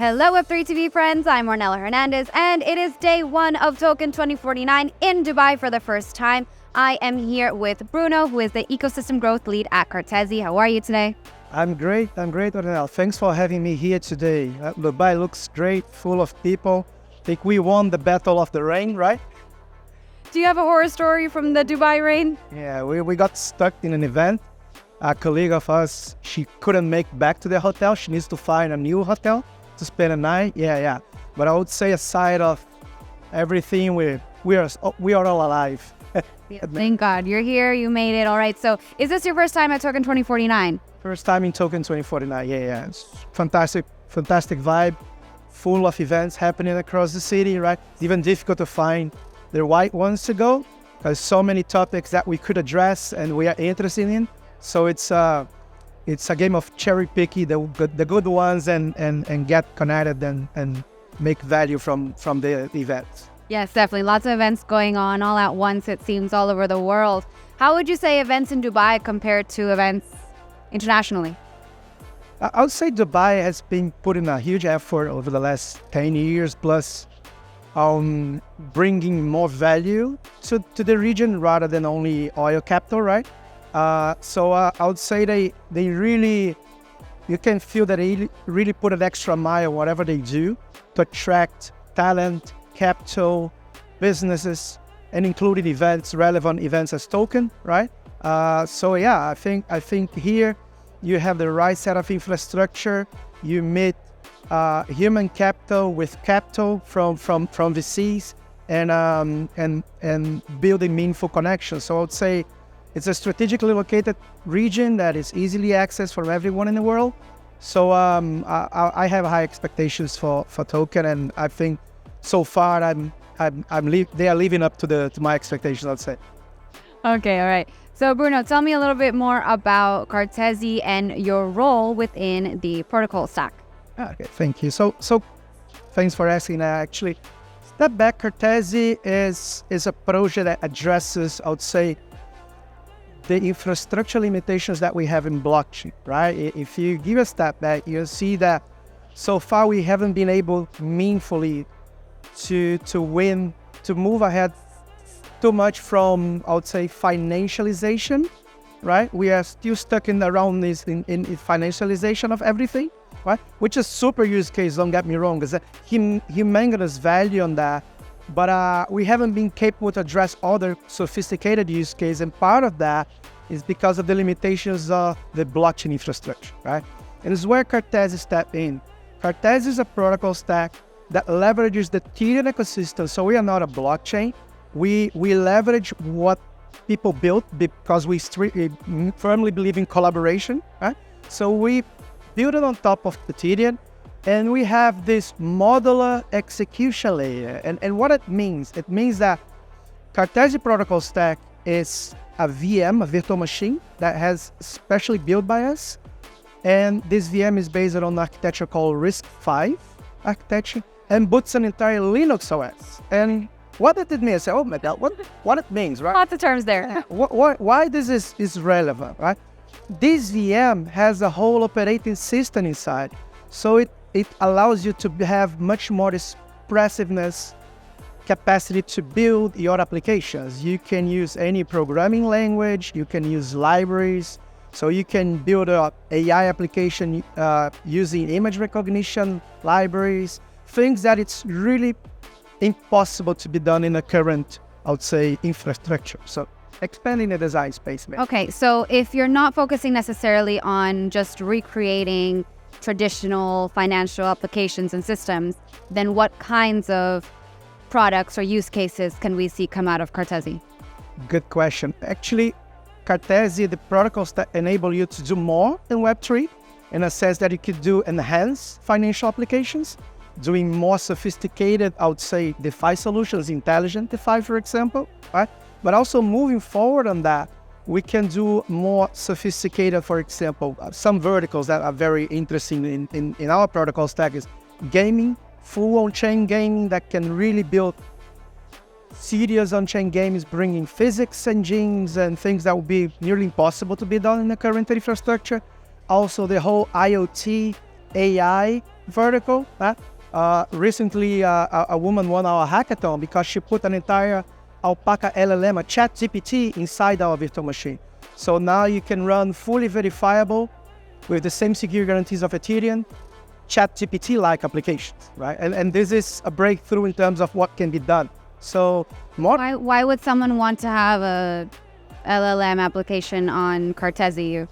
Hello Web3 TV friends, I'm Ornella Hernandez, and it is day one of Token 2049 in Dubai for the first time. I am here with Bruno, who is the Ecosystem Growth Lead at Cartesi. How are you today? I'm great, Ornella. Thanks for having me here today. Dubai looks great, full of people. I think we won the battle of the rain, right? Do you have a horror story from the Dubai rain? Yeah, we got stuck in an event. A colleague of us, she couldn't make back to the hotel. She needs to find a new hotel to spend a night. Yeah. But I would say aside of everything, we are all alive. Thank God. You're here. You made it. All right. So is this your first time at Token 2049? First time in Token 2049. Yeah. It's fantastic vibe. Full of events happening across the city, right? It's even difficult to find the right ones to go because so many topics that we could address and we are interested in. So it's a game of cherry picking the good ones and get connected and make value from the events. Yes, definitely. Lots of events going on all at once, it seems, all over the world. How would you say events in Dubai compared to events internationally? I would say Dubai has been putting a huge effort over the last 10 years plus on bringing more value to the region rather than only oil capital, right? So I would say they really, you can feel that they really put an extra mile whatever they do to attract talent, capital, businesses, and including events, relevant events as Token, right? So yeah, I think here you have the right set of infrastructure. You meet human capital with capital from VCs and building meaningful connections. So I would say it's a strategically located region that is easily accessed for everyone in the world. So I have high expectations for Token, and I think so far they are living up to my expectations, I'd say. Okay, all right. So Bruno, tell me a little bit more about Cartesi and your role within the protocol stack. Okay, thank you. So thanks for asking. Actually, Step Back Cartesi is a project that addresses, I would say, the infrastructure limitations that we have in blockchain, right? If you give a step back, you'll see that so far we haven't been able meaningfully to move ahead too much from, I would say, financialization, right? We are still stuck around this in financialization of everything, right? Which is super use case, don't get me wrong. There's a humongous value on that. But we haven't been capable to address other sophisticated use cases, and part of that is because of the limitations of the blockchain infrastructure, right? And this is where Cartesi step in. Cartesi is a protocol stack that leverages the Ethereum ecosystem. So we are not a blockchain. We leverage what people built because we firmly believe in collaboration, right? So we build it on top of Ethereum. And we have this modular execution layer. And what it means that Cartesi protocol stack is a VM, a virtual machine, that has specially built by us. And this VM is based on an architecture called RISC-V architecture and boots an entire Linux OS. And what did it mean? I said, oh my God, what it means, right? Lots of terms there. Why this is relevant, right? This VM has a whole operating system inside. So it allows you to have much more expressiveness, capacity to build your applications. You can use any programming language, you can use libraries, so you can build an AI application using image recognition libraries, things that it's really impossible to be done in the current, I would say, infrastructure. So expanding the design space. Maybe. Okay, so if you're not focusing necessarily on just recreating traditional financial applications and systems, then what kinds of products or use cases can we see come out of Cartesi? Good question. Actually, Cartesi, the protocols that enable you to do more in Web3, in a sense that you could do enhanced financial applications, doing more sophisticated, I would say, DeFi solutions, intelligent DeFi, for example, right? But also moving forward on that, we can do more sophisticated, for example, some verticals that are very interesting in our protocol stack is gaming, full on-chain gaming that can really build serious on-chain games, bringing physics engines and things that would be nearly impossible to be done in the current infrastructure. Also the whole IoT, AI vertical. Recently, a woman won our hackathon because she put an entire Alpaca LLM, a chat GPT, inside our virtual machine. So now you can run fully verifiable with the same security guarantees of Ethereum, chat GPT-like applications, right? And this is a breakthrough in terms of what can be done. So more. Why would someone want to have a LLM application on Cartesi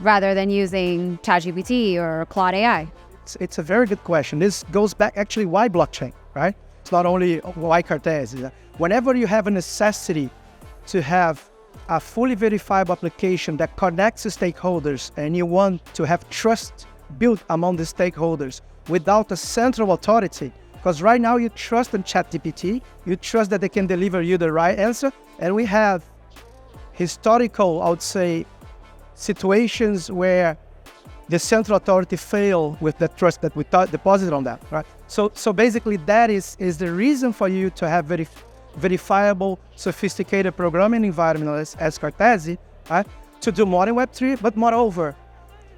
rather than using ChatGPT or Claude AI? It's a very good question. This goes back actually why blockchain, right? It's not only why Cartesi. Whenever you have a necessity to have a fully verifiable application that connects to stakeholders and you want to have trust built among the stakeholders without a central authority, because right now you trust in ChatGPT, you trust that they can deliver you the right answer, and we have historical, I would say, situations where the central authority fail with the trust that we deposit on that, right? So basically that is the reason for you to have verifiable, sophisticated programming environment as Cartesi, right? To do more in Web3, but moreover,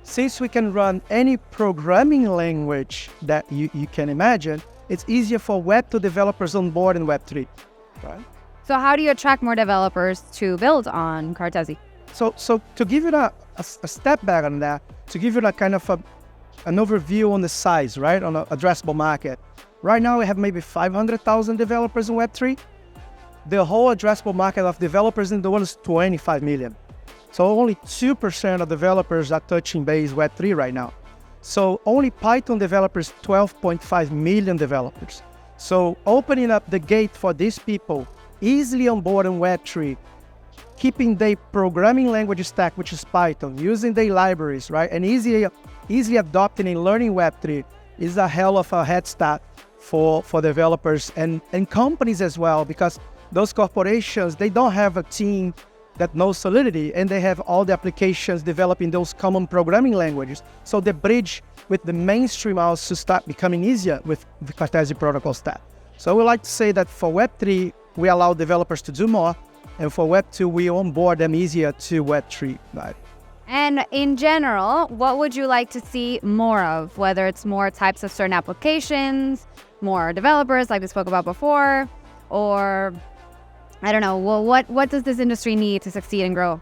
since we can run any programming language that you can imagine, it's easier for Web2 developers on board in Web3, right? So how do you attract more developers to build on Cartesi? So to give you a step back on that, to give you a kind of an overview on the size, right, on an addressable market. Right now we have maybe 500,000 developers in Web3. The whole addressable market of developers in the world is 25 million. So only 2% of developers are touching base Web3 right now. So only Python developers, 12.5 million developers. So opening up the gate for these people easily on board in Web3, keeping their programming language stack, which is Python, using their libraries, right, and easily adopting and learning Web3 is a hell of a head start for developers and companies as well, because those corporations, they don't have a team that knows Solidity, and they have all the applications developing those common programming languages. So the bridge with the mainstream also start becoming easier with the Cartesi protocol stack. So we like to say that for Web3, we allow developers to do more, and for Web2, we onboard them easier to Web3. Right? And in general, what would you like to see more of? Whether it's more types of certain applications, more developers like we spoke about before, or I don't know, well, what does this industry need to succeed and grow?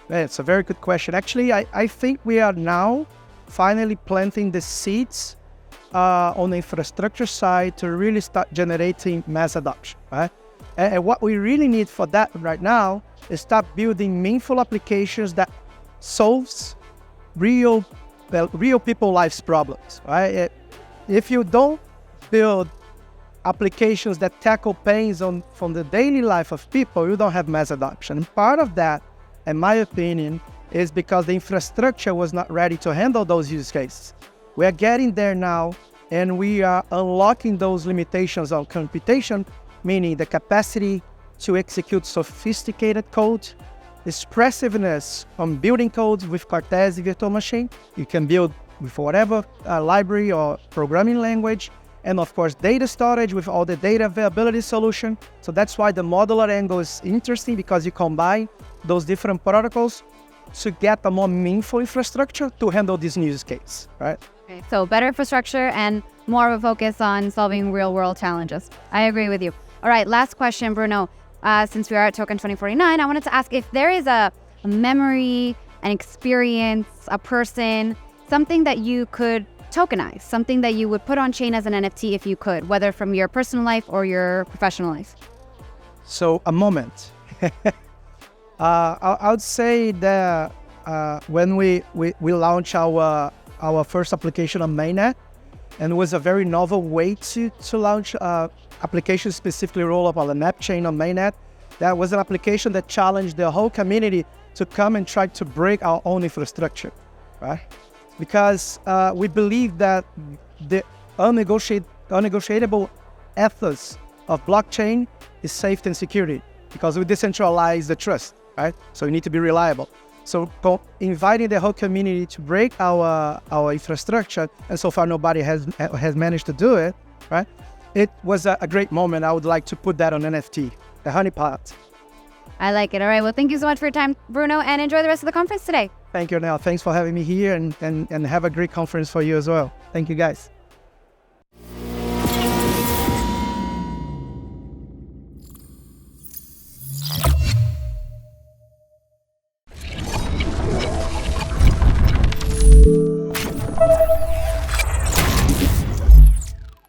It's a very good question. Actually, I think we are now finally planting the seeds on the infrastructure side to really start generating mass adoption, right? And what we really need for that right now is start building meaningful applications that solves real people life's problems, right? If you don't build applications that tackle pains from the daily life of people, you don't have mass adoption. And part of that, in my opinion, is because the infrastructure was not ready to handle those use cases. We are getting there now, and we are unlocking those limitations on computation, meaning the capacity to execute sophisticated code, expressiveness on building codes with Cartesi virtual machine. You can build with whatever library or programming language, and of course data storage with all the data availability solution. So that's why the modular angle is interesting, because you combine those different protocols to get a more meaningful infrastructure to handle this use case, right? Okay, so better infrastructure and more of a focus on solving real world challenges. I agree with you. All right, last question, Bruno. Since we are at Token 2049, I wanted to ask if there is a memory, an experience, a person, something that you could tokenize, something that you would put on chain as an NFT if you could, whether from your personal life or your professional life. So a moment. I would say that when we launched our first application on mainnet, and it was a very novel way to launch application specifically roll up on the map chain on mainnet. That was an application that challenged the whole community to come and try to break our own infrastructure, right? Because we believe that the unnegotiable ethos of blockchain is safety and security, because we decentralize the trust, right? So you need to be reliable. So inviting the whole community to break our infrastructure, and so far nobody has managed to do it, right? It was a great moment. I would like to put that on NFT, the honeypot. I like it. All right. Well, thank you so much for your time, Bruno, and enjoy the rest of the conference today. Thank you, Ornella. Thanks for having me here, and have a great conference for you as well. Thank you, guys.